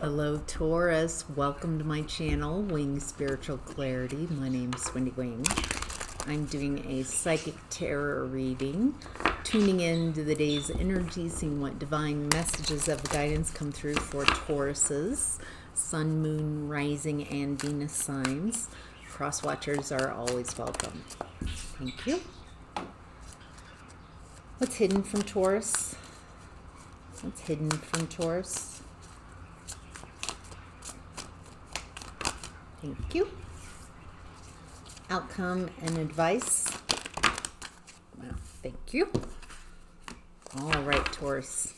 Hello Taurus, welcome to my channel, Wing Spiritual Clarity. My name's Wendy Wing. I'm doing a psychic tarot reading, tuning into the day's energy, seeing what divine messages of guidance come through for Tauruses, Sun, Moon, Rising, and Venus signs. Cross watchers are always welcome. Thank you. What's hidden from Taurus? What's hidden from Taurus? Thank you. Outcome and advice. Well, thank you. All right, Taurus.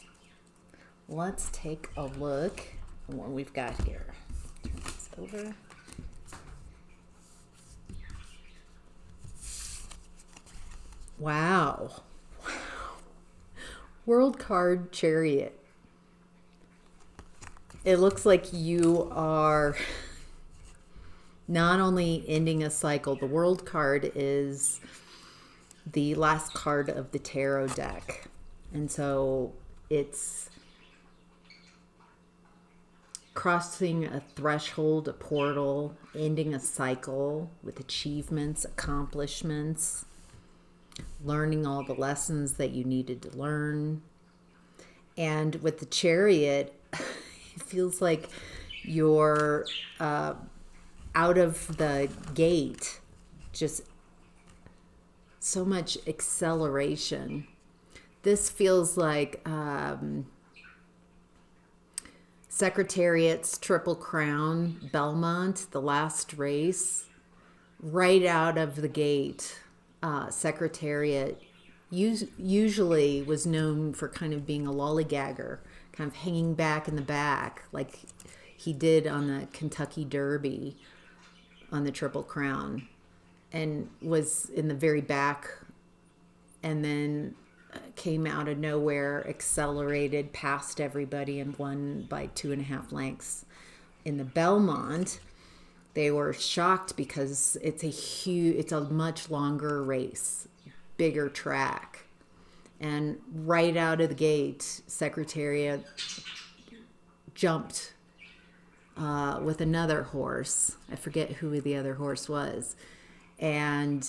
Let's take a look at what we've got here. Turn this over. Wow. Wow. World card Chariot. It looks like you are not only ending a cycle. The World card is the last card of the tarot deck. And so it's crossing a threshold, a portal, ending a cycle with achievements, accomplishments, learning all the lessons that you needed to learn. And with the Chariot, it feels like you're out of the gate, just so much acceleration. This feels like Secretariat's Triple Crown, Belmont, the last race, right out of the gate. Secretariat usually was known for kind of being a lollygagger, kind of hanging back in the back, like he did on the Kentucky Derby on the Triple Crown, and was in the very back, and then came out of nowhere, accelerated past everybody, and won by 2.5 lengths. In the Belmont, they were shocked because it's a much longer race, bigger track, and right out of the gate, Secretariat jumped with another horse. I forget who the other horse was. And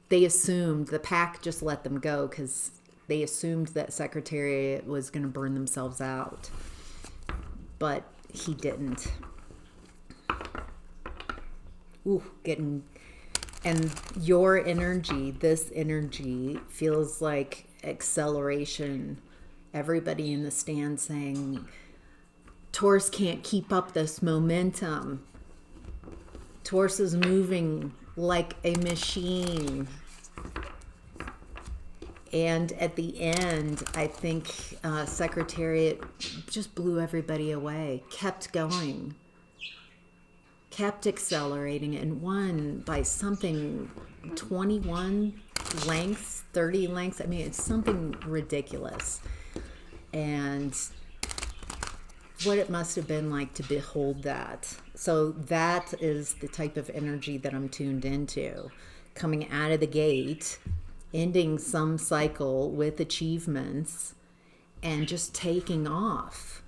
they assumed, the pack just let them go because they assumed that Secretariat was going to burn themselves out. But he didn't. Ooh, and your energy, this energy, feels like acceleration. Everybody in the stand saying, Taurus can't keep up this momentum. Taurus is moving like a machine. And at the end, I think Secretariat just blew everybody away, kept going, kept accelerating, and won by something 21 lengths, 30 lengths. I mean, it's something ridiculous. And what it must have been like to behold that. So that is the type of energy that I'm tuned into. Coming out of the gate, ending some cycle with achievements, and just taking off.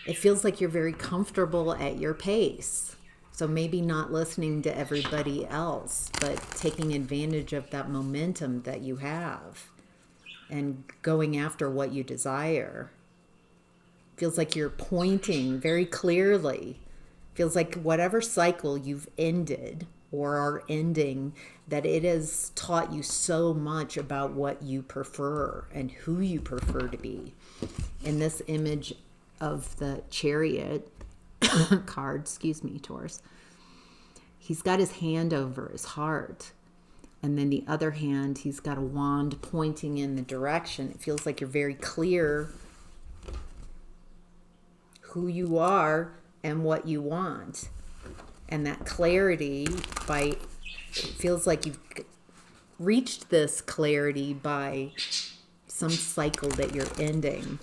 It feels like you're very comfortable at your pace. So maybe not listening to everybody else, but taking advantage of that momentum that you have and going after what you desire. Feels like you're pointing very clearly. Feels like whatever cycle you've ended or are ending, that it has taught you so much about what you prefer and who you prefer to be. In this image of the Chariot card, excuse me, Taurus, he's got his hand over his heart. And then the other hand, he's got a wand pointing in the direction. It feels like you're very clear who you are and what you want. And that clarity, it feels like you've reached this clarity by some cycle that you're ending,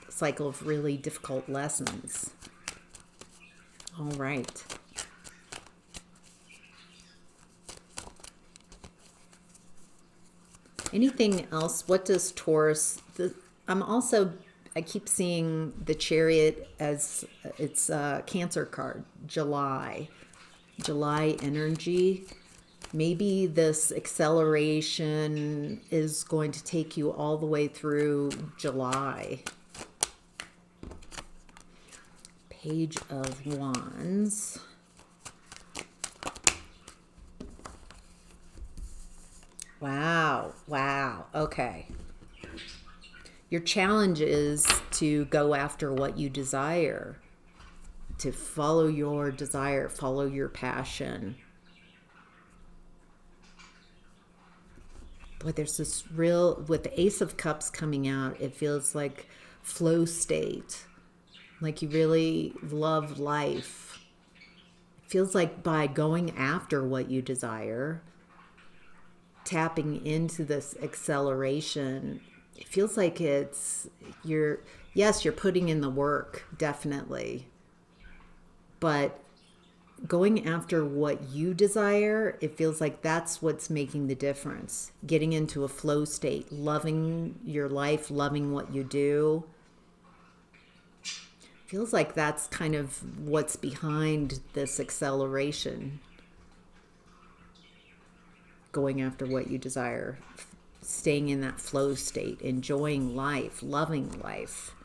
a cycle of really difficult lessons. All right. Anything else? What does Taurus, I'm also I keep seeing the Chariot as it's a Cancer card, July energy. Maybe this acceleration is going to take you all the way through July. Page of Wands. Wow. Okay. Your challenge is to go after what you desire, to follow your desire, follow your passion. But there's this real, with the Ace of Cups coming out, it feels like flow state, like you really love life. It feels like by going after what you desire, tapping into this acceleration, it feels like you're putting in the work, definitely. But going after what you desire, it feels like that's what's making the difference. Getting into a flow state, loving your life, loving what you do. Feels like that's kind of what's behind this acceleration. Going after what you desire, staying in that flow state, enjoying life, loving life,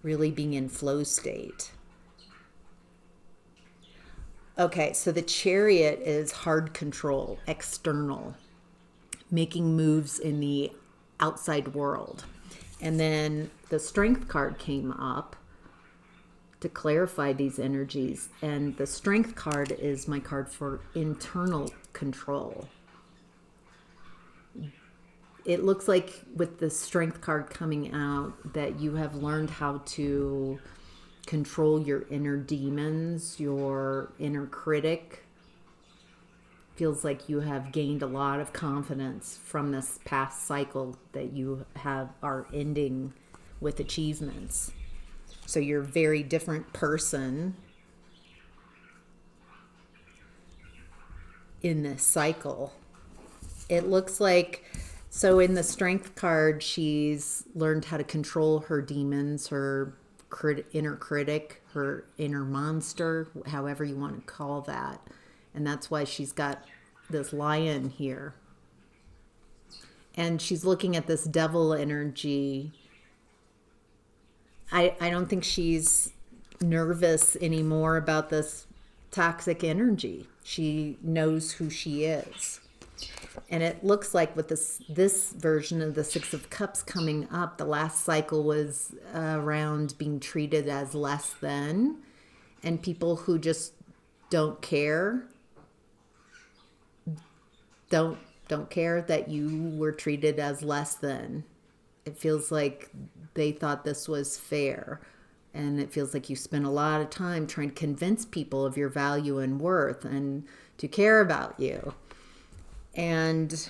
really being in flow state. Okay, so the Chariot is hard control, external, making moves in the outside world. And then the Strength card came up to clarify these energies. And the Strength card is my card for internal control. It looks like with the Strength card coming out that you have learned how to control your inner demons, your inner critic. Feels like you have gained a lot of confidence from this past cycle that you are ending with achievements. So you're a very different person in this cycle. It looks like, so in the Strength card, she's learned how to control her demons, her inner critic, her inner monster, however you want to call that. And that's why she's got this lion here. And she's looking at this devil energy. I don't think she's nervous anymore about this toxic energy. She knows who she is. And it looks like with this version of the Six of Cups coming up, the last cycle was around being treated as less than, and people who just don't care, don't care that you were treated as less than. It feels like they thought this was fair. And it feels like you spent a lot of time trying to convince people of your value and worth and to care about you. And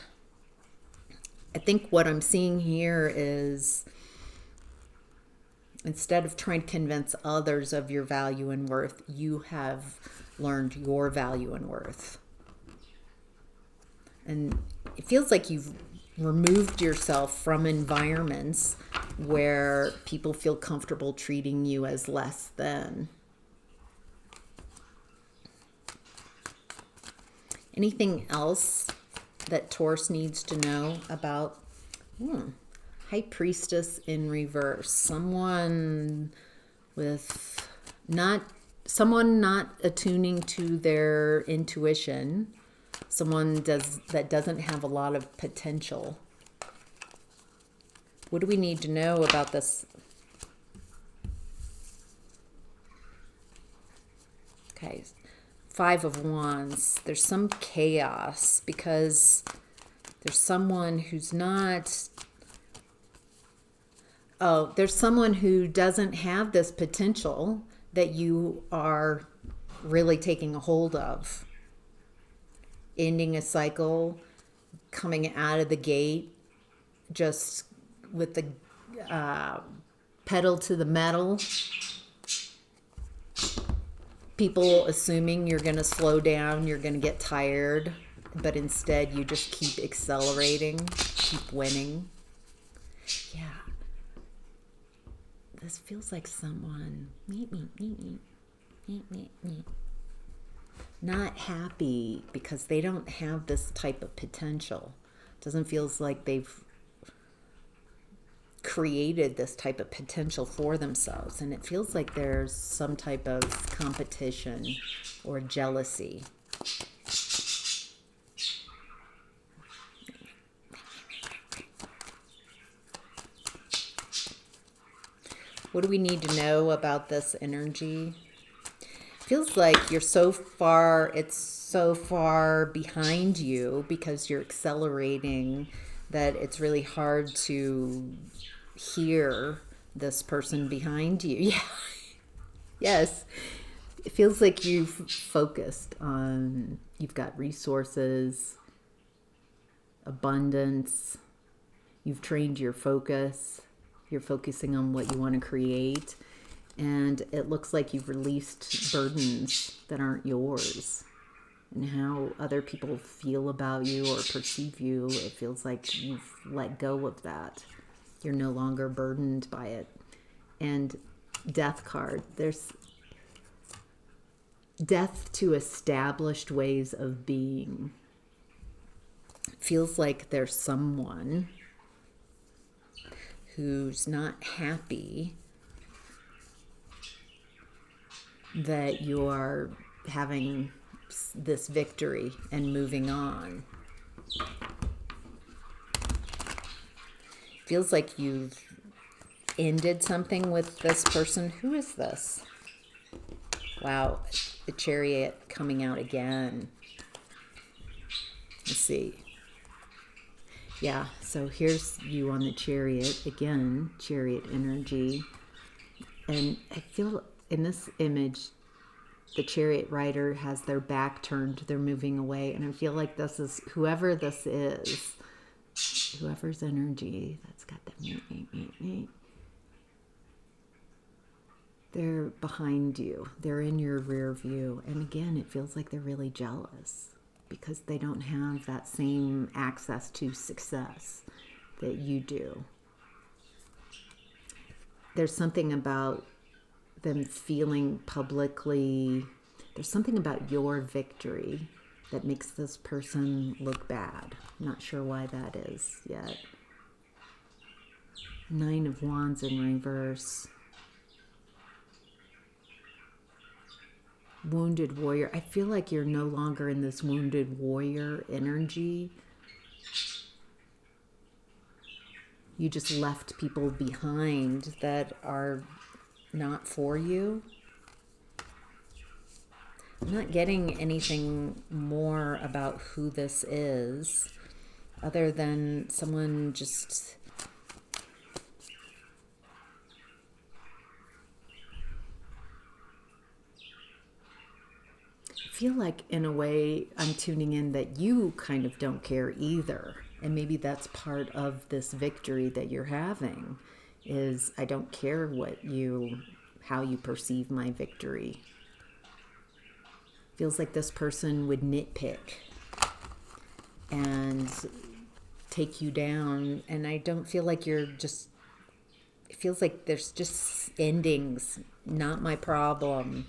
I think what I'm seeing here is, instead of trying to convince others of your value and worth, you have learned your value and worth. And it feels like you've removed yourself from environments where people feel comfortable treating you as less than. Anything else that Taurus needs to know about? High Priestess in reverse. Someone not attuning to their intuition. Someone that doesn't have a lot of potential. What do we need to know about this? Okay. Five of Wands. There's some chaos because there's someone who's not... Oh, there's someone who doesn't have this potential that you are really taking a hold of. Ending a cycle, coming out of the gate, just with the pedal to the metal. People assuming you're going to slow down, you're going to get tired, but instead you just keep accelerating, keep winning. Yeah. this feels like someone not happy because they don't have this type of potential. Doesn't feel like they've created this type of potential for themselves, and it feels like there's some type of competition or jealousy. What do we need to know about this energy? Feels like you're so far, it's so far behind you because you're accelerating that it's really hard to hear this person behind you. Yeah. Yes. It feels like you've focused on, you've got resources, abundance, you've trained your focus, you're focusing on what you want to create. And it looks like you've released burdens that aren't yours. And how other people feel about you or perceive you, it feels like you've let go of that. You're no longer burdened by it. And death card. There's death to established ways of being. It feels like there's someone who's not happy that you are having this victory and moving on. Feels like you've ended something with this person. Who is this? Wow, the Chariot coming out again. Let's see. Yeah, so here's you on the Chariot again, Chariot energy. And I feel in this image, the Chariot rider has their back turned, they're moving away. And I feel like this is, whoever this is, whoever's energy that's got the they're behind you. They're in your rear view. And again, it feels like they're really jealous because they don't have that same access to success that you do. There's something about them feeling publicly, there's something about your victory that makes this person look bad. I'm not sure why that is yet. 9 of Wands in reverse. Wounded warrior. I feel like you're no longer in this wounded warrior energy. You just left people behind that are not for you. I'm not getting anything more about who this is other than someone just I feel like in a way I'm tuning in that you kind of don't care either. And maybe that's part of this victory that you're having is I don't care how you perceive my victory. Feels like this person would nitpick and take you down. And I don't feel like you're just, it feels like there's just endings, not my problem.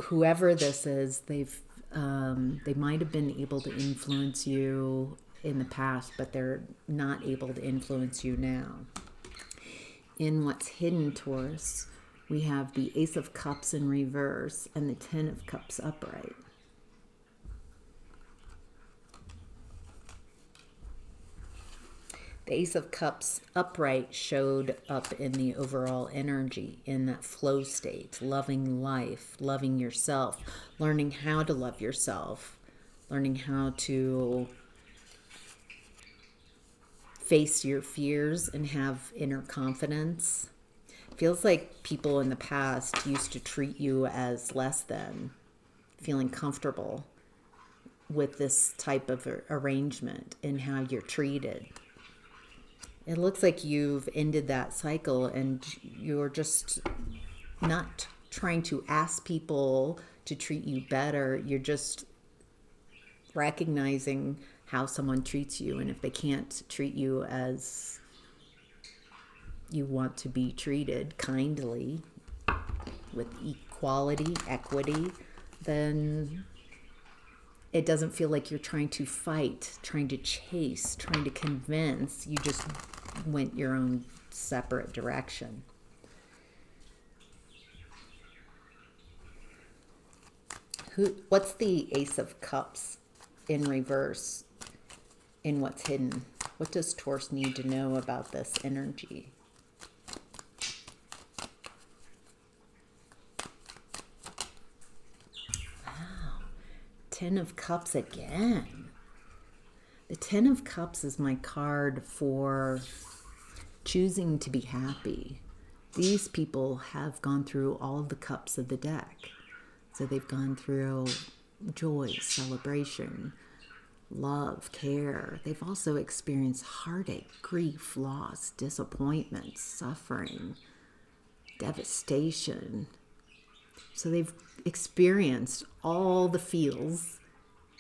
Whoever this is, they might have been able to influence you in the past, but they're not able to influence you now. In what's hidden, Taurus, we have the Ace of Cups in reverse and the 10 of Cups upright. The Ace of Cups upright showed up in the overall energy, in that flow state, loving life, loving yourself, learning how to love yourself, learning how to face your fears and have inner confidence. Feels like people in the past used to treat you as less than, feeling comfortable with this type of arrangement and how you're treated. It looks like you've ended that cycle and you're just not trying to ask people to treat you better. You're just recognizing how someone treats you, and if they can't treat you as you want to be treated kindly with equality, equity, then it doesn't feel like you're trying to fight, trying to chase, trying to convince. You just went your own separate direction. What's the Ace of Cups in reverse in what's hidden? What does Taurus need to know about this energy? Wow. 10 of Cups again. The 10 of Cups is my card for choosing to be happy. These people have gone through all of the cups of the deck. So they've gone through joy, celebration, love, care. They've also experienced heartache, grief, loss, disappointment, suffering, devastation. So they've experienced all the feels,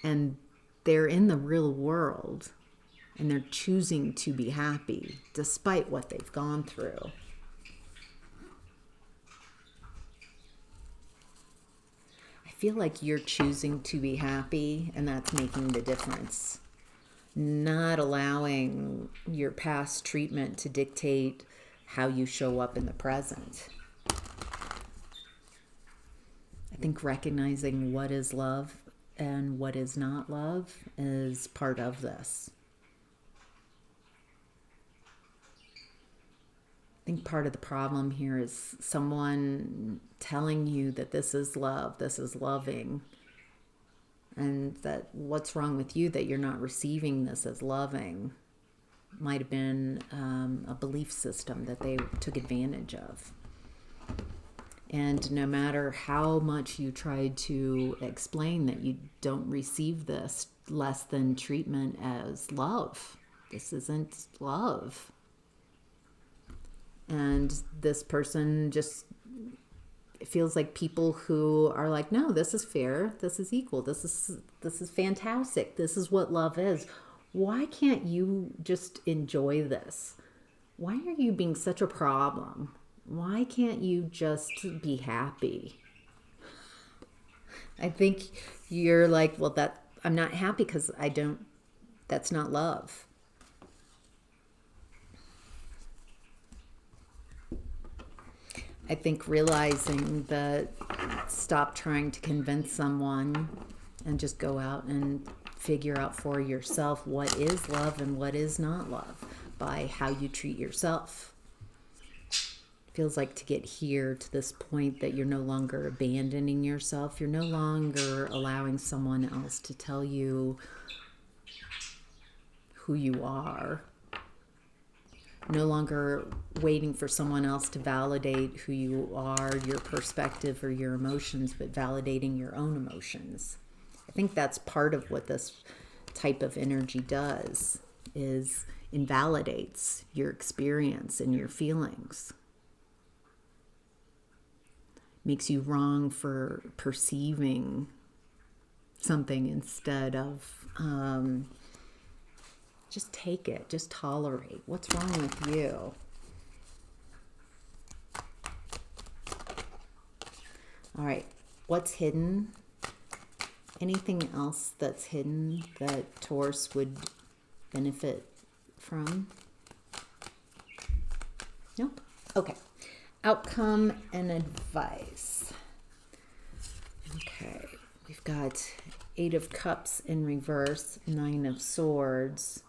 and they're in the real world, and they're choosing to be happy despite what they've gone through. I feel like you're choosing to be happy, and that's making the difference. Not allowing your past treatment to dictate how you show up in the present. I think recognizing what is love and what is not love is part of this. I think part of the problem here is someone telling you that this is love, this is loving, and that what's wrong with you that you're not receiving this as loving might have been a belief system that they took advantage of. And no matter how much you tried to explain that you don't receive this less than treatment as love, this isn't love. And this person just feels like people who are like, no, this is fair, this is equal, this is fantastic, this is what love is. Why can't you just enjoy this? Why are you being such a problem? Why can't you just be happy? I think you're like, well, I'm not happy because that's not love. I think realizing that stop trying to convince someone and just go out and figure out for yourself what is love and what is not love by how you treat yourself. Feels like to get here to this point that you're no longer abandoning yourself. You're no longer allowing someone else to tell you who you are. No longer waiting for someone else to validate who you are, your perspective or your emotions, but validating your own emotions. I think that's part of what this type of energy does, is invalidates your experience and your feelings. Makes you wrong for perceiving something instead of just take it, just tolerate. What's wrong with you? All right, what's hidden? Anything else that's hidden that Taurus would benefit from? Nope. Okay. Outcome and advice. Okay, we've got 8 of Cups in reverse, 9 of Swords,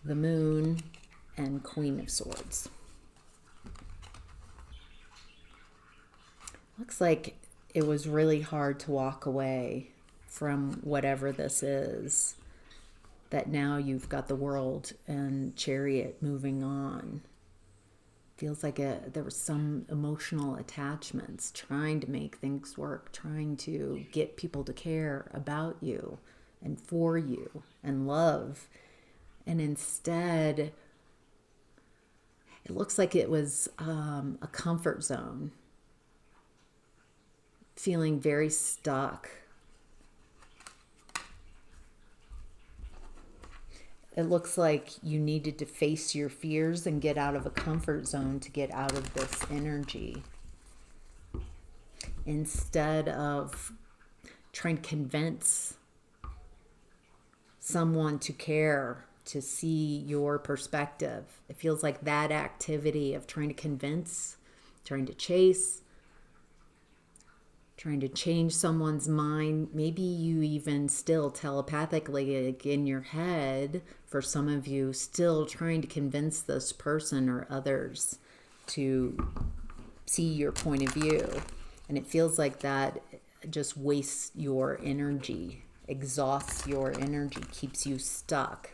the Moon, and Queen of Swords. Looks like it was really hard to walk away from whatever this is, that now you've got the World and Chariot moving on. Feels like there was some emotional attachments, trying to make things work, trying to get people to care about you and for you and love. And instead, it looks like it was a comfort zone, feeling very stuck. it looks like you needed to face your fears and get out of a comfort zone to get out of this energy. Instead of trying to convince someone to care, to see your perspective. It feels like that activity of trying to convince, trying to chase, trying to change someone's mind. Maybe you even still telepathically, like in your head, for some of you, still trying to convince this person or others to see your point of view. And it feels like that just wastes your energy, exhausts your energy, keeps you stuck.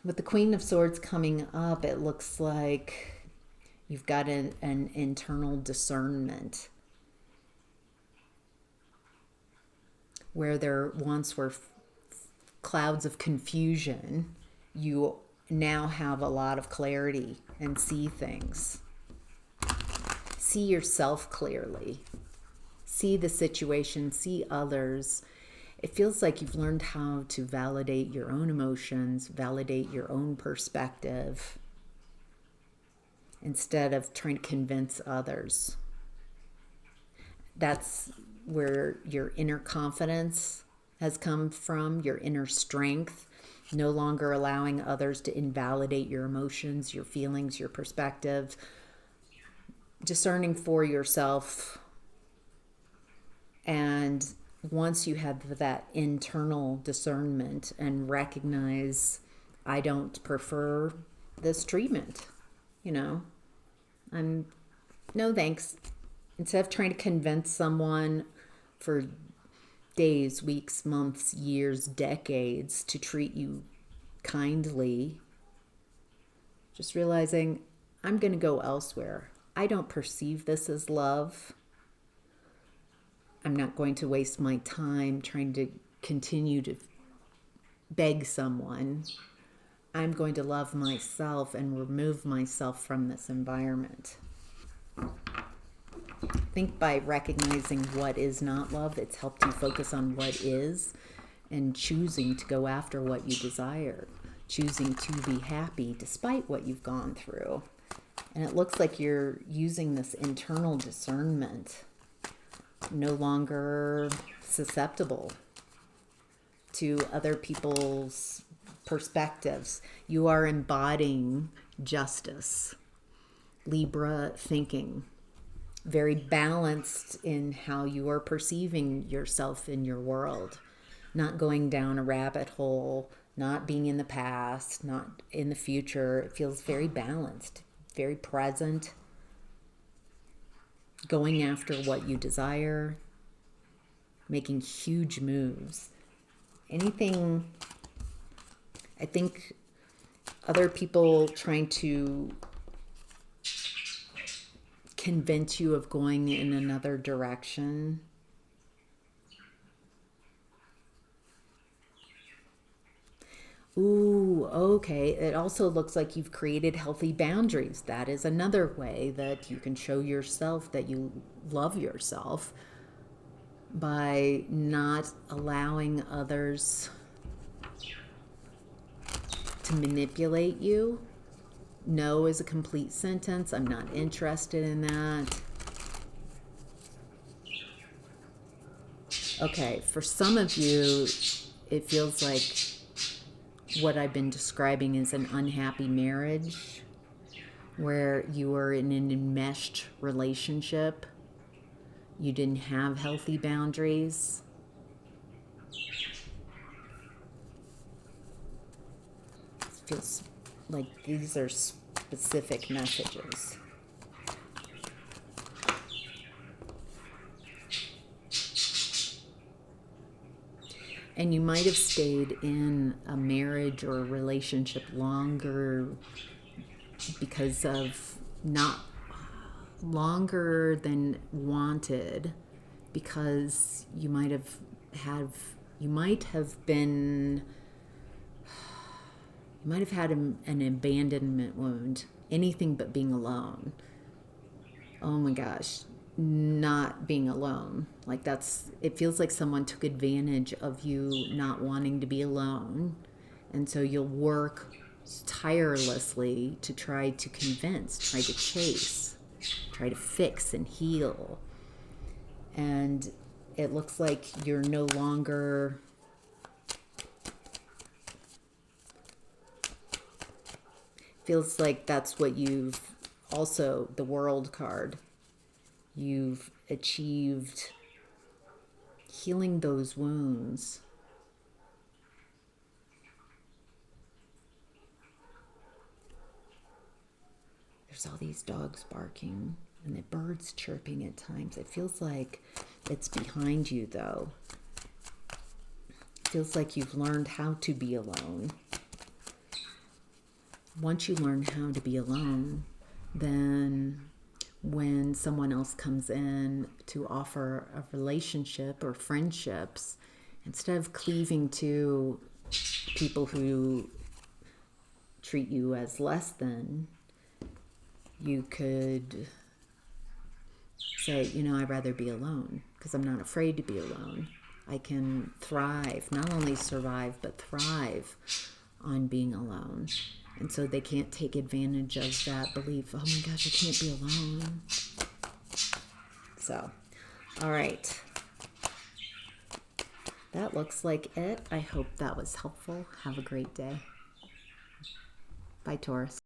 With the Queen of Swords coming up, it looks like you've got an internal discernment. Where there once were clouds of confusion, you now have a lot of clarity and see things. See yourself clearly. See the situation, see others. It feels like you've learned how to validate your own emotions, validate your own perspective, instead of trying to convince others. That's where your inner confidence has come from, your inner strength, no longer allowing others to invalidate your emotions, your feelings, your perspective, discerning for yourself. And once you have that internal discernment and recognize, I don't prefer this treatment, no thanks. Instead of trying to convince someone for days, weeks, months, years, decades to treat you kindly, just realizing I'm going to go elsewhere. I don't perceive this as love. I'm not going to waste my time trying to continue to beg someone. I'm going to love myself and remove myself from this environment. I think by recognizing what is not love, it's helped you focus on what is and choosing to go after what you desire, choosing to be happy despite what you've gone through. And it looks like you're using this internal discernment, no longer susceptible to other people's perspectives. You are embodying justice, Libra thinking, very balanced in how you are perceiving yourself in your world, not going down a rabbit hole, not being in the past, not in the future. It feels very balanced, very present, going after what you desire, making huge moves. Anything, I think other people trying to convince you of going in another direction. Ooh, okay. It also looks like you've created healthy boundaries. That is another way that you can show yourself that you love yourself, by not allowing others to manipulate you. No is a complete sentence. I'm not interested in that. Okay, for some of you, it feels like what I've been describing is an unhappy marriage where you were in an enmeshed relationship. You didn't have healthy boundaries. It feels like these are specific messages. And you might have stayed in a marriage or a relationship longer because of not longer than wanted, because you might have had an abandonment wound, anything but being alone. Oh my gosh. not being alone. Like it feels like someone took advantage of you not wanting to be alone. And so you'll work tirelessly to try to convince, try to chase, try to fix and heal. And it looks like you're no longer feels like that's what you've also, the World card, you've achieved healing those wounds. There's all these dogs barking and the birds chirping at times. It feels like it's behind you, though. It feels like you've learned how to be alone. Once you learn how to be alone, then when someone else comes in to offer a relationship or friendships, instead of cleaving to people who treat you as less than, you could say, I'd rather be alone because I'm not afraid to be alone. I can thrive, not only survive, but thrive on being alone. And so they can't take advantage of that belief, oh my gosh, I can't be alone. So, all right. That looks like it. I hope that was helpful. Have a great day. Bye, Taurus.